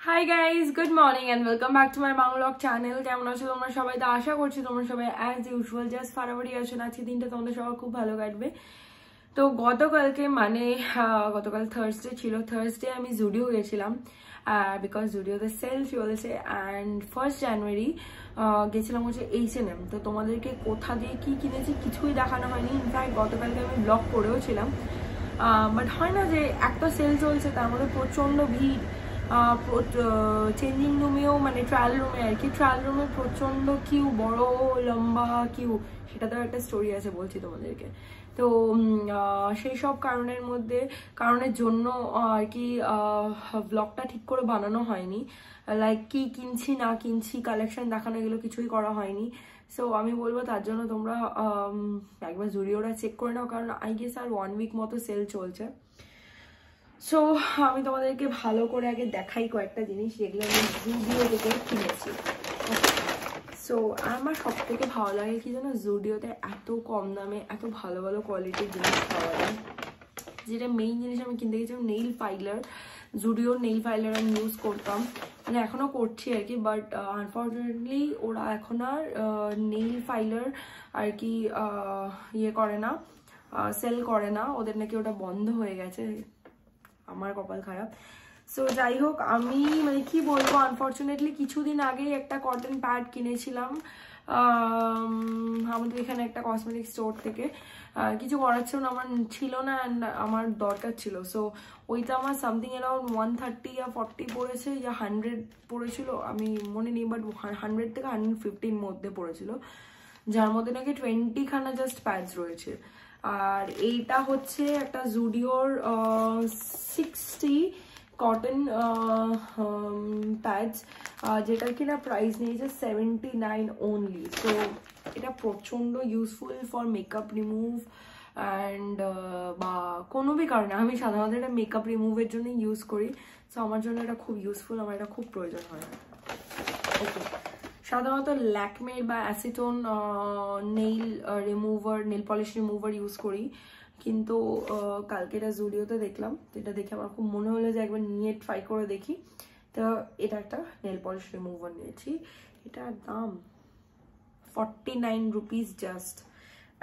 High guys, good morning and welcome back to my Bangla vlog channel. কেমন আছো তোমরা সবাই? তো আশা করছি তোমরা সবাই অ্যাজ ইউজুয়াল জাস্ট ফারাবারি আছো। আজকে দিনটা তোমাদের সবার খুব ভালো কাটবে। তো গতকালকে গতকাল থার্সডে ছিল। থার্সডে আমি জুডিও গেছিলাম বিকজ জুডিওতে সেল চলেছে। অ্যান্ড 1st জানুয়ারি গেছিলাম হচ্ছে H&M। তো তোমাদেরকে কোথা দিয়ে কি কিনেছি কিছুই দেখানো হয়নি। ইনফ্যাক্ট গতকালকে আমি ব্লগ করেও ছিলাম, বাট হয় না যে একটা সেল চলছে তার মধ্যে প্রচণ্ড ভিড়। চেঞ্জিং রুমেও মানে ট্রায়াল রুমে আর কি, ট্রায়াল রুমে প্রচণ্ড কিউ, বড় লম্বা কিউ। সেটাতেও একটা স্টোরি আছে, বলছি তোমাদেরকে। তো সেই সব কারণের জন্য আর কি ব্লগটা ঠিক করে বানানো হয়নি। লাইক কি কিনছি না কিনছি, কালেকশন দেখানো, এগুলো কিছুই করা হয়নি। সো আমি বলবো তার জন্য তোমরা একবার জুডিওটা চেক করে নাও, কারণ আই গেস আর 1 উইক মতো সেল চলছে। সো আমি তোমাদেরকে ভালো করে আগে দেখাই কয়েকটা জিনিস যেগুলো আমি জুডিও থেকে কিনেছি। সো আমার সব থেকে ভালো লাগে কি জানো, জুডিওতে এত কম দামে এত ভালো ভালো কোয়ালিটির জিনিস পাওয়া যায়। যেটা মেইন জিনিস আমি কিনতে গেছিলাম নেইল ফাইলার। জুডিওর নেইল ফাইলার আমি ইউজ করতাম, মানে এখনও করছি আর কি, বাট আনফর্চুনেটলি ওরা এখন আর নেইল ফাইলার আর কি ইয়ে করে না, সেল করে না। ওদের নাকি ওটা বন্ধ হয়ে গেছে, আমার কপাল খারাপ। সো যাই হোক, আমি মানে কি বলবো, আনফর্চুনেটলি কিছুদিন আগেই একটা কটন প্যাড কিনেছিলাম আমাদের এখানে একটা কসমেটিক স্টোর থেকে। কিছু করার ছিল না অ্যান্ড আমার দরকার ছিল। সো ওইটা আমার সামথিং অ্যারাউন্ড 130 या 40 পড়েছে, ইয়া 100 পড়েছিল, আমি মনে নেই, বাট 100 থেকে 115 মধ্যে পড়েছিল, যার মধ্যে নাকি 20 খানা জাস্ট প্যাডস রয়েছে। আর এইটা হচ্ছে একটা জুডিওর 60 কটন প্যাডস, যেটার কিনা প্রাইস নিয়েছে 79 অনলি। সো এটা প্রচণ্ড useful for makeup remove and বা কোনো বি কারণে। আমি সাধারণত এটা মেকআপ রিমুভের জন্য ইউজ করি। সো আমার জন্য এটা খুব ইউজফুল, আমার এটা খুব প্রয়োজন হয়। ওকে, সাধারণত ল্যাকমে বা acetone nail polish remover use করি, কিন্তু কালকে এটা জুডিওতে দেখলাম, তো এটা দেখে আমার খুব মনে হলো যে একবার নিয়ে ট্রাই করে দেখি। তো এটা একটা নেল পলিশ রিমুভার নিয়েছি। এটার দাম 49 রুপিস জাস্ট,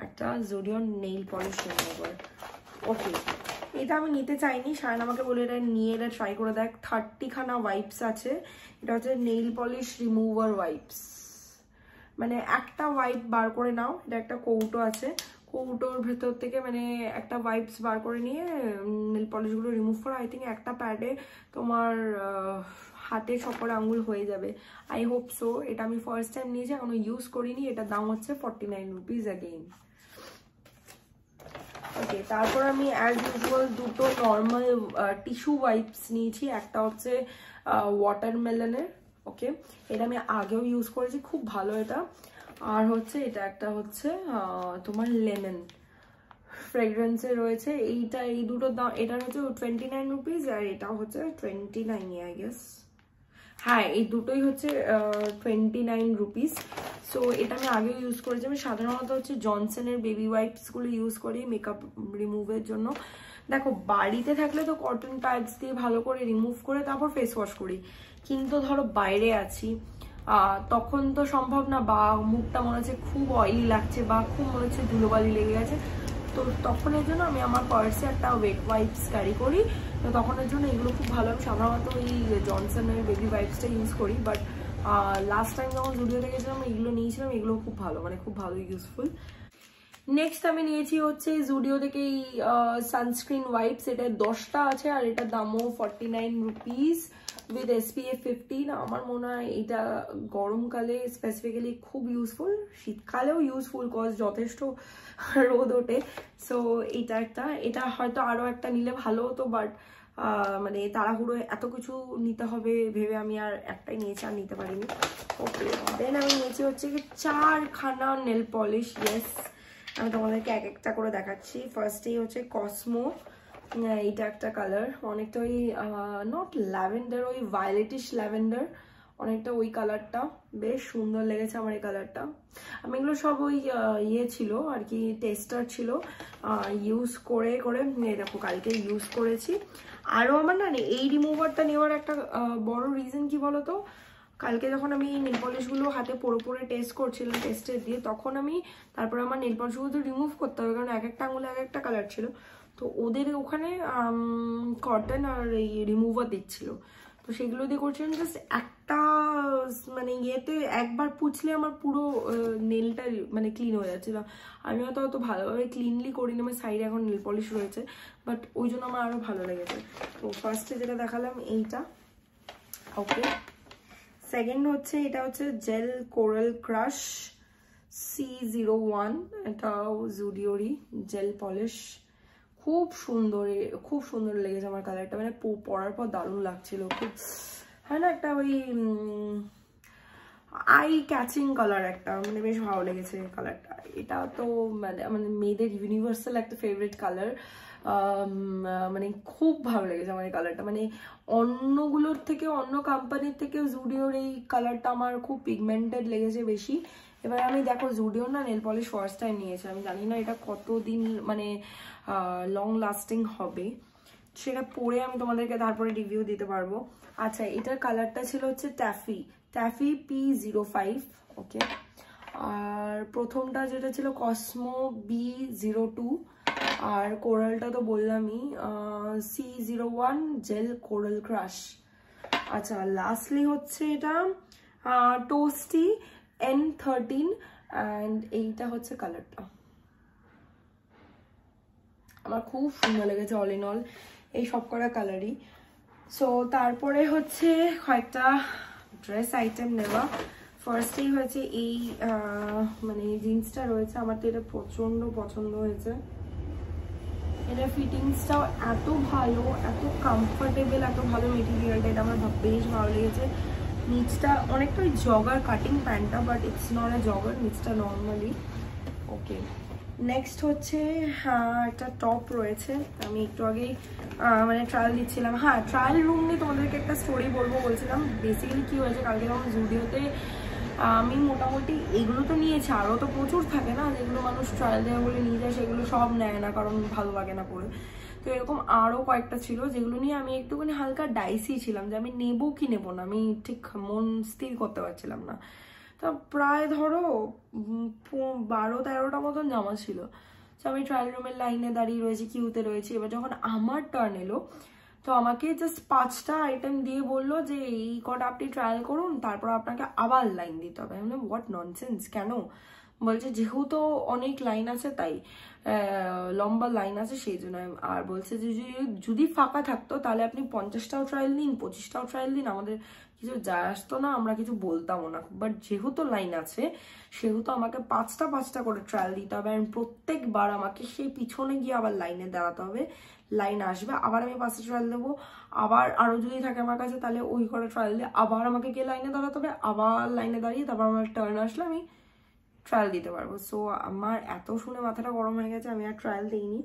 একটা জুডিওর নেইল পলিশ রিমুভার। ওকে, এটা আমি নিতে চাইনি, শায়ন আমাকে বলে এটা নিয়ে এটা ট্রাই করে দেখ। 30 খানা ওয়াইপস আছে। এটা হচ্ছে নেইল পলিশ রিমুভার ওয়াইপস, মানে একটা ওয়াইপ বার করে নাও। এটা একটা কৌটো আছে, কৌটোর ভেতর থেকে মানে একটা ওয়াইপস বার করে নিয়ে নেল পলিশগুলো রিমুভ করা। আই থিঙ্ক একটা প্যাডে তোমার হাতে সকল আঙ্গুল হয়ে যাবে, আই হোপ সো। এটা আমি ফার্স্ট টাইম নিয়েছি, এখনো ইউজ করিনি। এটার দাম হচ্ছে 49 রুপিস অ্যাগেইন। ওকে, তারপর আমি অ্যাজ ইউজুয়াল দুটো নর্মাল টিস্যু ওয়াইপস নিয়েছি। একটা হচ্ছে ওয়াটারমেলনের, ওকে, এটা আমি আগেও ইউজ করেছি, খুব ভালো এটা। আর হচ্ছে এটা একটা হচ্ছে তোমার লেমন ফ্রেগরেন্সে রয়েছে। এই দুটোর দাম, এটা হচ্ছে 29 রুপিস আর এটা হচ্ছে 29 আই গেস। হ্যাঁ, এই দুটোই হচ্ছে 29 রুপিস। সো এটা আমি আগেও ইউজ করেছি। আমি সাধারণত হচ্ছে জনসনের বেবি ওয়াইপসগুলো ইউজ করি মেকআপ রিমুভের জন্য। দেখো, বাড়িতে থাকলে তো কটন প্যাডস দিয়ে ভালো করে রিমুভ করে তারপর ফেস ওয়াশ করি, কিন্তু ধরো বাইরে আছি তখন তো সম্ভব না, বা মুখটা মনে হচ্ছে খুব অয়েলি লাগছে বা খুব মনে হচ্ছে ধুলোবালি লেগে গেছে, তো তখনের জন্য আমি আমার পার্সে একটা ওয়েট ওয়াইপস ক্যারি করি। তো তখনের জন্য এগুলো খুব ভালো। আমি সাধারণত ওই জনসনের বেবি ওয়াইপসটা ইউজ করি, বাট লাস্ট টাইম যখন জুডিওতে গেছিলাম এগুলো নিয়েছিলাম, এগুলো খুব ভালো, মানে খুব ভালো ইউজফুল। নেক্সট আমি নিয়েছি হচ্ছে জুডিও থেকে এই সানস্ক্রিন ওয়াইপস। এটা 10টা আছে আর এটার দামও 49 রুপিস উইথ SPF 15। আমার মনে হয় এটা গরমকালে স্পেসিফিক্যালি খুব ইউজফুল, শীতকালেও ইউজফুল, কজ যথেষ্ট রোদ ওঠে। সো এটা হয়তো আরও একটা নিলে ভালো হতো, বাট মানে তাড়াহুড়ো এত কিছু নিতে হবে ভেবে আমি আর একটাই নিয়েছি, আর নিতে পারিনি। ওকে, দেন আমি নিয়েছি হচ্ছে 4 খানা নেল পলিশ। ইয়েস, আমি তোমাদেরকে এক একটা করে দেখাচ্ছি। ফার্স্টেই হচ্ছে কসমো, এইটা একটা কালার, অনেকটা ওই নট ল্যাভেন্ডার, ওই ভায়োলেটিশ ল্যাভেন্ডার, অনেকটা ওই কালারটা, বেশ সুন্দর লেগেছে আমার এই কালারটা। আমি এগুলো সব ওই ইয়ে ছিল আর কি, টেস্টার ছিল, ইউজ করে করে দেখো কালকে ইউজ করেছি। আরও আমার না এই রিমুভারটা নেওয়ার একটা বড় রিজন কি বলতো, কালকে যখন আমি নেল পলিশগুলো হাতে পরে পরে টেস্ট করছিলাম টেস্টে দিয়ে, তখন আমি তারপরে আমার নেল পলিশগুলো তো রিমুভ করতে হবে, কারণ এক একটা আঙুলে এক একটা কালার ছিল। তো ওদের ওখানে কটন আর এই রিমুভার দিচ্ছিল, তো সেগুলো দিয়ে করছিলাম। জাস্ট একটা মানে ইয়েতে একবার পুছলে আমার পুরো নেলটা মানে ক্লিন হয়ে যাচ্ছিল। আমি হয়তো অত ভালোভাবে ক্লিনলি করিনি, আমার সাইডে এখন নেল পলিশ রয়েছে, বাট ওই জন্য আমার আরও ভালো লেগেছে। তো ফার্স্টে যেটা দেখালাম এইটা, ওকে। সেকেন্ড হচ্ছে এটা হচ্ছে জেল কোরাল ক্রাশ C01, এটাও জুডিওরই জেল পলিশ। খুব সুন্দর লেগেছে আমার কালারটা, মানে পরার পর দারুণ লাগছিল, খুব হয় না একটা ওই আই ক্যাচিং কালার একটা, মানে বেশ ভালো লেগেছে কালারটা। এটা তো মানে মেয়েদের ইউনিভার্সাল একটা ফেভারিট কালার, মানে খুব ভালো লেগেছে আমার এই কালারটা। মানে অন্যগুলোর থেকে, অন্য কোম্পানির থেকে জুডিওর এই কালারটা আমার খুব পিগমেন্টেড লেগেছে বেশি। এবার আমি দেখো জুডিওর না নেল পলিশ ফার্স্ট টাইম নিয়েছি, আমি জানি না এটা কতদিন মানে লং লাস্টিং হবে, সেটা পরে আমি তোমাদেরকে তারপরে রিভিউ দিতে পারবো। আচ্ছা, এটার কালারটা ছিল হচ্ছে ট্যাফি P05, ওকে। আর প্রথমটা যেটা ছিল কসমো B02, আর কোরালটা তো বললামই C01 জেল কোরাল ক্রাশ। আচ্ছা, লাস্টলি হচ্ছে এটা টোস্টি N13, অ্যান্ড এইটা হচ্ছে কালারটা। আমার খুব সুন্দর লেগেছে অল ইন অল এই সব করা কালারই। সো তারপরে হচ্ছে কয়েকটা ড্রেস আইটেম নেওয়া। ফার্স্টেই হয়েছে এই মানে জিন্সটা রয়েছে, আমার তো এটা প্রচন্ড পছন্দ হয়েছে। এটা ফিটিংসটাও এত ভালো, এত কমফোর্টেবল, এত ভালো মেটেরিয়ালটা, এটা আমার বেশ ভালো লেগেছে। নিচটা অনেকটা ওই জগার কাটিং প্যান্টটা, but it's not a jogger, নিচটা নর্মালি, ওকে। নেক্সট হচ্ছে একটা টপ রয়েছে, আমি একটু আগেই মানে ট্রায়াল দিচ্ছিলাম। হ্যাঁ, ট্রায়াল রুম নিয়ে তোমাদেরকে একটা স্টোরি বলছিলাম। বেসিক্যালি কি হয়েছে, কালকে যখন জুডিওতে আমি মোটামুটি এগুলো তো নিয়েছি, আরও তো প্রচুর থাকে না যেগুলো মানুষ ট্রায়াল দেওয়া বলে নিয়ে যায়, সেগুলো সব নেয় না কারণ ভালো লাগে না পরে। তো এরকম আরও কয়েকটা ছিল যেগুলো নিয়ে আমি একটুখানি হালকা ডাইসি ছিলাম যে আমি নেবো কি নেবো না, আমি ঠিক মন স্থির করতে পারছিলাম না। তো প্রায় ধরো 12-13টা মতন জামা ছিল। তো আমি ট্রায়াল রুমের লাইনে দাঁড়িয়ে রয়েছি, কিউতে রয়েছি। এবার যখন আমার টার্ন এলো, তো আমাকে জাস্ট 5টা আইটেম দিয়ে বললো যে এই কটা আপনি ট্রায়াল করুন, তারপর আপনাকে আবার লাইন দিতে হবে। আমি বললাম হোয়াট ননসেন্স, কেন? বলছে যেহেতু অনেক লাইন আছে তাই, লম্বা লাইন আছে সেই জন্য। আর বলছে যে যদি ফাঁকা থাকতো তাহলে আপনি 50টাও ট্রায়াল দিন, 25টাও ট্রায়াল দিন, আমাদের কিছু যায় আসতো না, আমরা কিছু বলতামও না। বাট যেহেতু লাইন আছে সেহেতু আমাকে 5টা করে ট্রায়াল দিতে হবে, আর প্রত্যেকবার আমাকে সেই পিছনে গিয়ে আবার লাইনে দাঁড়াতে হবে। লাইন আসবে, আবার আমি 5টা ট্রায়াল দেবো, আবার আরো যদি থাকে আমার কাছে তাহলে ওই করে ট্রায়াল দিয়ে আবার আমাকে গিয়ে লাইনে দাঁড়াতে হবে, আবার লাইনে দাঁড়িয়ে তারপর আমার টার্ন আসলে আমি ট্রায়াল দিতে পারবো। সো আমার এত শুনে মাথাটা গরম হয়ে গেছে, আমি আর ট্রায়াল দিইনি।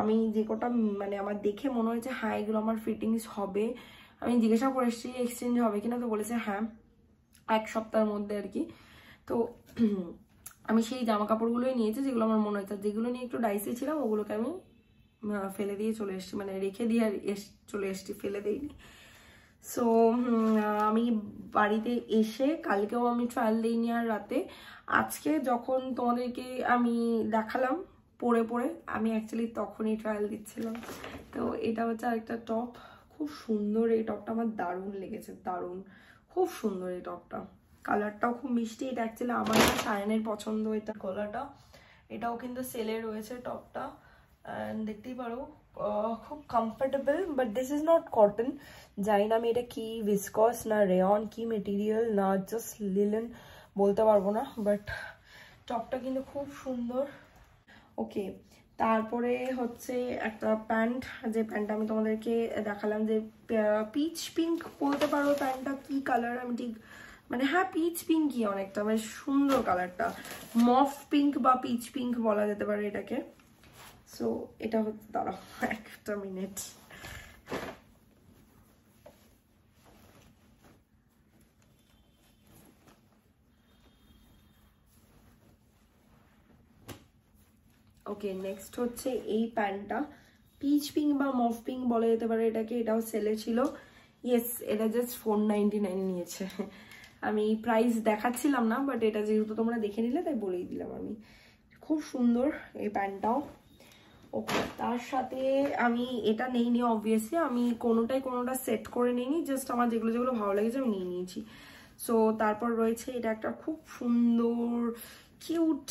আমি যে কটা মানে আমার দেখে মনে হয়েছে হ্যাঁ এগুলো আমার ফিটিংস হবে, আমি জিজ্ঞাসা করে এসেছি এক্সচেঞ্জ হবে কিনা, তো বলেছে হ্যাঁ 1 সপ্তাহের মধ্যে আর কি। তো আমি সেই জামা কাপড়গুলোই নিয়েছি যেগুলো আমার মনে হয়েছে, যেগুলো নিয়ে একটু ডাইসি ছিলাম ওগুলোকে আমি ফেলে দিয়ে চলে এসেছি, মানে রেখে দিয়ে আর চলে এসেছি, ফেলে দিইনি। সো আমি বাড়িতে এসে কালকেও আমি ট্রায়াল দিইনি আর রাতে, আজকে যখন তোমাদেরকে আমি দেখালাম পরে আমি অ্যাকচুয়ালি তখনই ট্রায়াল দিচ্ছিলাম। তো এটা হচ্ছে আরেকটা টপ, খুব সুন্দর এই টপটা, আমার দারুণ লেগেছে, দারুণ, খুব সুন্দর এই টপটা। কালারটাও খুব মিষ্টি, এটা অ্যাকচুয়ালি আমার সায়নের পছন্দ এটা কালারটা। এটাও কিন্তু সেলে রয়েছে টপটা, অ্যান্ড দেখতেই পারো খুব comfortable, but this is not cotton. জানি না আমি এটা কি ভিসকস না রেয়ন কি মেটেরিয়াল না জাস্ট লিলেন বলতে পারবো না, বাট টপটা কিন্তু খুব সুন্দর, ওকে। তারপরে হচ্ছে একটা প্যান্ট, যে প্যান্টটা আমি তোমাদেরকে দেখালাম, যে পিচ পিঙ্ক বলতে পারো প্যান্টটা, কি কালার আমি ঠিক মানে হ্যাঁ পিচ পিঙ্কই অনেকটা, বেশ সুন্দর কালারটা, মফ পিঙ্ক বা পিচ পিঙ্ক বলা যেতে পারে এটাকে। সো এটা হচ্ছে, দাঁড়াও একটা মিনিট, ওকে, নেক্সট হচ্ছে এই প্যান্টটা, পিচ পিঙ্ক বা মফ পিঙ্ক বলা যেতে পারে এটাকে, এটাও সেলে ছিল। ইয়েস, এটা জাস্ট 499 নিয়েছে। আমি প্রাইস দেখাচ্ছিলাম না, বাট এটা যেহেতু তোমরা দেখে নিলে তাই বলেই দিলাম আমি। খুব সুন্দর এই প্যান্টটাও। ওকে, তার সাথে আমি এটা নেইনি অবভিয়াসলি, আমি কোনোটা সেট করে নিইনি, জাস্ট আমার যেগুলো যেগুলো ভালো লেগেছে আমি নিয়ে নিয়েছি। সো তারপর রয়েছে এটা একটা খুব সুন্দর কিউট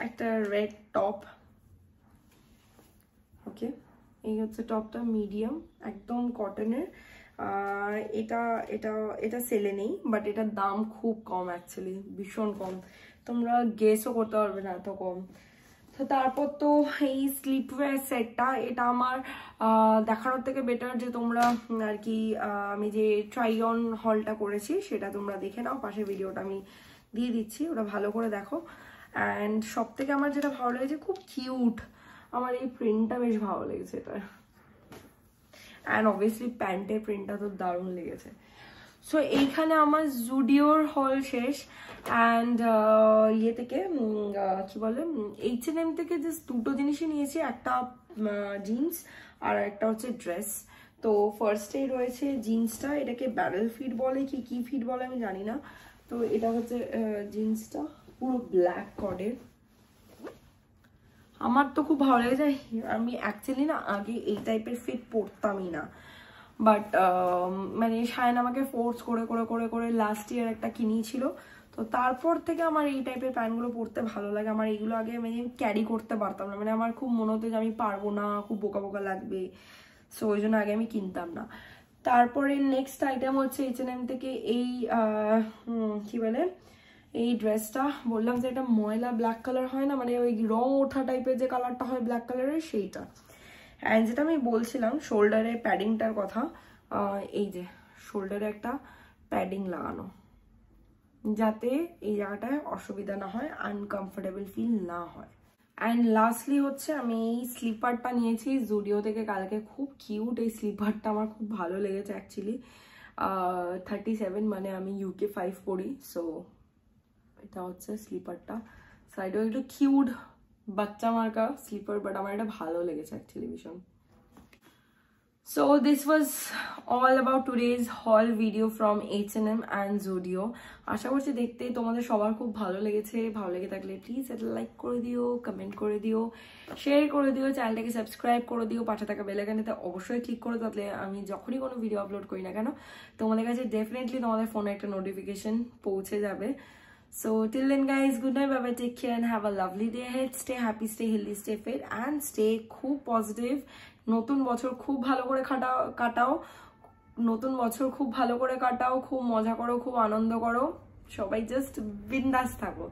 একটা রেড টপ। ওকে, এই হচ্ছে টপটা, মিডিয়াম একদম কটনের। এটা এটা এটা সেলে নেই, বাট এটার দাম খুব কম, অ্যাকচুয়ালি ভীষণ কম, তোমরা গেসও করতে পারবে না এত কম। তো তারপর তো এই স্লিপওয়্যার সেটটা, এটা আমার দেখানোর থেকে বেটার যে তোমরা আর কি আমি যে ট্রাই অন হলটা করেছি সেটা তোমরা দেখে নাও, পাশে ভিডিওটা আমি দিয়ে দিচ্ছি, ওটা ভালো করে দেখো। অ্যান্ড সব থেকে আমার যেটা ভালো লেগেছে, খুব কিউট, আমার এই প্রিন্টটা বেশ ভালো লেগেছে এটা। অ্যান্ড অবভিয়াসলি প্যান্টের প্রিন্টটা তো দারুণ লেগেছে। সো এইখানে আমার জুডিওর হল শেষ। অ্যান্ড ইয়ে থেকে কি বলে H&M থেকে জাস্ট দুটো জিনিসই নিয়েছি, একটা জিন্স আর একটা হচ্ছে ড্রেস। তো ফার্স্টেই রয়েছে জিন্সটা, এটাকে ব্যারেল ফিট বলে কি ফিট বলে আমি জানি না। তো এটা হচ্ছে জিন্সটা, পুরো ব্ল্যাক কডের, আমার তো খুব ভালো লেগেছে। আমি অ্যাকচুয়ালি না আগে এই টাইপের ফিট পরতামই না, বাট মানে শায়ন আমাকে ফোর্স করে করে করে করে লাস্ট ইয়ার একটা কিনিয়েছিল, তো তারপর থেকে আমার এই টাইপের প্যান্টগুলো পরতে ভালো লাগে। আমার এইগুলো আগে মানে ক্যারি করতে পারতাম না, মানে আমার খুব মনে হতো যে আমি পারবো না, খুব বোকা বোকা লাগবে, সো ওই জন্য আগে আমি কিনতাম না। তারপরে নেক্সট আইটেম হচ্ছে H&M থেকে এই কি বলে এই ড্রেসটা, বললাম যে এটা ময়লা ব্ল্যাক কালার হয় না, মানে ওই রং ওঠা টাইপের যে কালারটা হয় ব্ল্যাক কালারের, সেইটা। অ্যান্ড যেটা আমি বলছিলাম শোল্ডারে প্যাডিংটার কথা, এই যে শোল্ডারে একটা প্যাডিং লাগানো, যাতে এই জায়গাটায় অসুবিধা না হয়, আনকমফোর্টেবল ফিল না হয়। অ্যান্ড লাস্টলি হচ্ছে আমি এই স্লিপারটা নিয়েছি জুডিও থেকে কালকে, খুব কিউট এই স্লিপারটা, আমার খুব ভালো লেগেছে অ্যাকচুয়ালি। 37, মানে আমি UK 5 পড়ি, সো এটা হচ্ছে স্লিপারটা, সাইডেও একটু কিউট বাচ্চা মার্কা স্লিপার, বাট আমার এটা ভালো লেগেছে অ্যাকচুয়ালি ভীষণ। So this was all about today's haul video from H&M and Zudio. আশা করছি দেখতে তোমাদের সবার খুব ভালো লেগেছে। ভালো লেগে থাকলে প্লিজ এটা লাইক করে দিও, কমেন্ট করে দিও, শেয়ার করে দিও, চ্যানেলটাকে সাবস্ক্রাইব করে দিও, পাশে থাকা বেল আইকনটাতে অবশ্যই ক্লিক করে, তাহলে আমি যখনই কোনো ভিডিও আপলোড করি না কেন তোমাদের কাছে ডেফিনেটলি তোমাদের ফোনে একটা নোটিফিকেশন পৌঁছে যাবে। So till then guys, good night, bye bye, take care and have a lovely day ahead. Stay happy, stay healthy, stay fit and stay খুব পজিটিভ। নতুন বছর খুব ভালো করে কাটাও, নতুন বছর খুব ভালো করে কাটাও, খুব মজা করো, খুব আনন্দ করো, সবাই জাস্ট বিন্দাস থাকো।